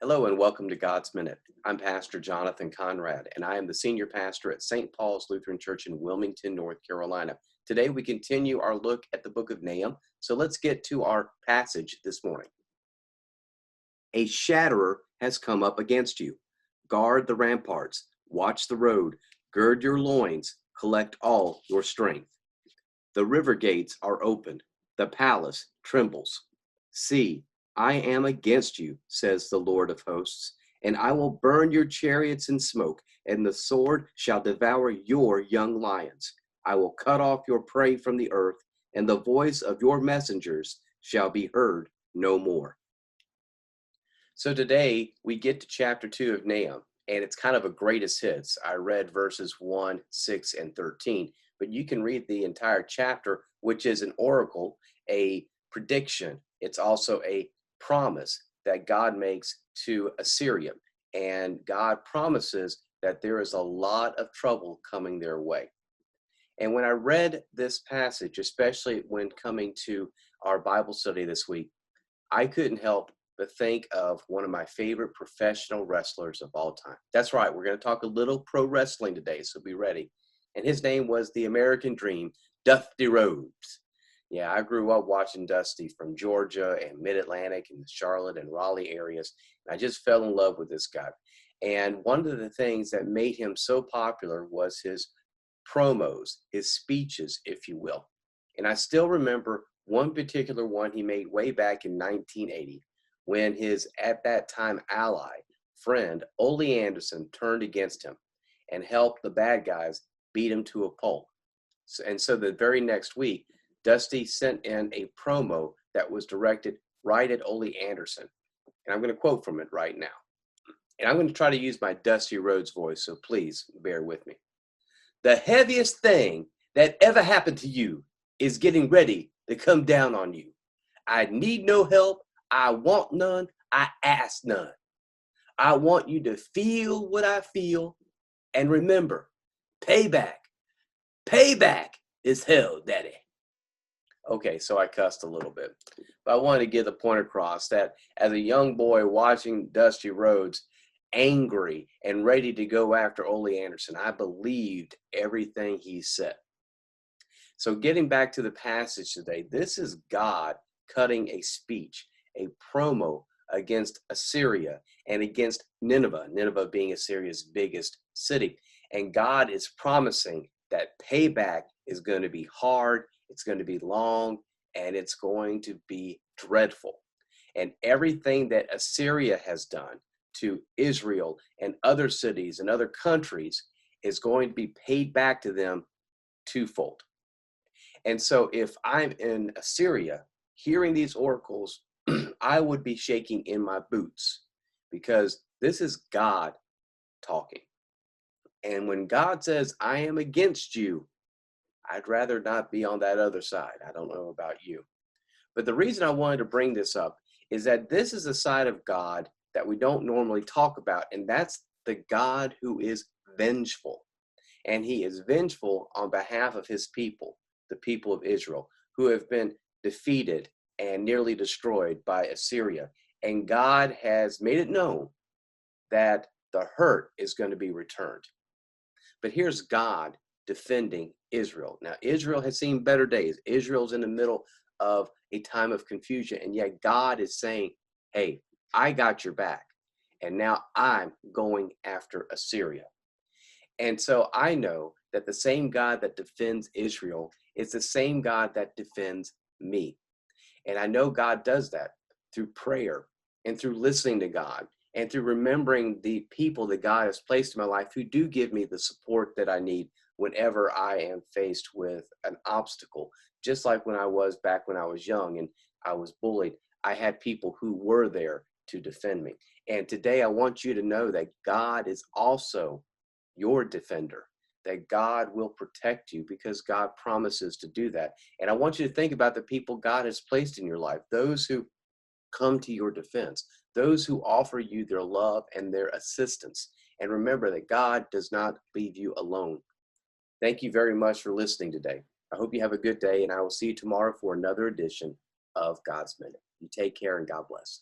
Hello and welcome to God's Minute. I'm Pastor Jonathan Conrad, and I am the senior pastor at St. Paul's Lutheran Church in Wilmington, North Carolina. Today we continue our look at the book of Nahum, so let's get to our passage this morning. A shatterer has come up against you. Guard the ramparts, watch the road, gird your loins, collect all your strength. The river gates are opened, the palace trembles. See, I am against you, says the Lord of hosts, and I will burn your chariots in smoke, and the sword shall devour your young lions. I will cut off your prey from the earth, and the voice of your messengers shall be heard no more. So today we get to chapter 2 of Nahum, and it's kind of a greatest hits. I read verses 1, 6, and 13, but you can read the entire chapter, which is an oracle, a prediction. It's also a promise that God makes to Assyria, and God promises that there is a lot of trouble coming their way. And when I read this passage, especially when coming to our Bible study this week, I couldn't help but think of one of my favorite professional wrestlers of all time. That's right, we're going to talk a little pro wrestling today, so be ready. And his name was the American Dream, Dusty Rhodes. Yeah, I grew up watching Dusty from Georgia and Mid-Atlantic and the Charlotte and Raleigh areas. And I just fell in love with this guy. And one of the things that made him so popular was his promos, his speeches, if you will. And I still remember one particular one he made way back in 1980 when his, at that time, ally, friend, Ole Anderson, turned against him and helped the bad guys beat him to a pulp. And so the very next week, Dusty sent in a promo that was directed right at Ole Anderson. And I'm going to quote from it right now. And I'm going to try to use my Dusty Rhodes voice, so please bear with me. The heaviest thing that ever happened to you is getting ready to come down on you. I need no help. I want none. I ask none. I want you to feel what I feel. And remember, payback. Payback is hell, daddy. Okay, so I cussed a little bit. But I wanted to get the point across that as a young boy watching Dusty Rhodes angry and ready to go after Ole Anderson, I believed everything he said. So getting back to the passage today, this is God cutting a speech, a promo against Assyria and against Nineveh, Nineveh being Assyria's biggest city. And God is promising that payback is going to be hard, it's going to be long, and it's going to be dreadful. And everything that Assyria has done to Israel and other cities and other countries is going to be paid back to them twofold. And so if I'm in Assyria hearing these oracles, I would be shaking in my boots because this is God talking. And when God says, I am against you, I'd rather not be on that other side. I don't know about you. But the reason I wanted to bring this up is that this is a side of God that we don't normally talk about, and that's the God who is vengeful. And he is vengeful on behalf of his people, the people of Israel, who have been defeated and nearly destroyed by Assyria. And God has made it known that the hurt is going to be returned. But here's God defending Israel. Now, Israel has seen better days. Israel's in the middle of a time of confusion, and yet God is saying, hey, I got your back, and now I'm going after Assyria. And so I know that the same God that defends Israel is the same God that defends me. And I know God does that through prayer and through listening to God and through remembering the people that God has placed in my life who do give me the support that I need whenever I am faced with an obstacle. Just like when I was back when I was young and I was bullied, I had people who were there to defend me. And today I want you to know that God is also your defender, that God will protect you because God promises to do that. And I want you to think about the people God has placed in your life, those who come to your defense, those who offer you their love and their assistance. And remember that God does not leave you alone. Thank you very much for listening today. I hope you have a good day, and I will see you tomorrow for another edition of God's Minute. You take care, and God bless.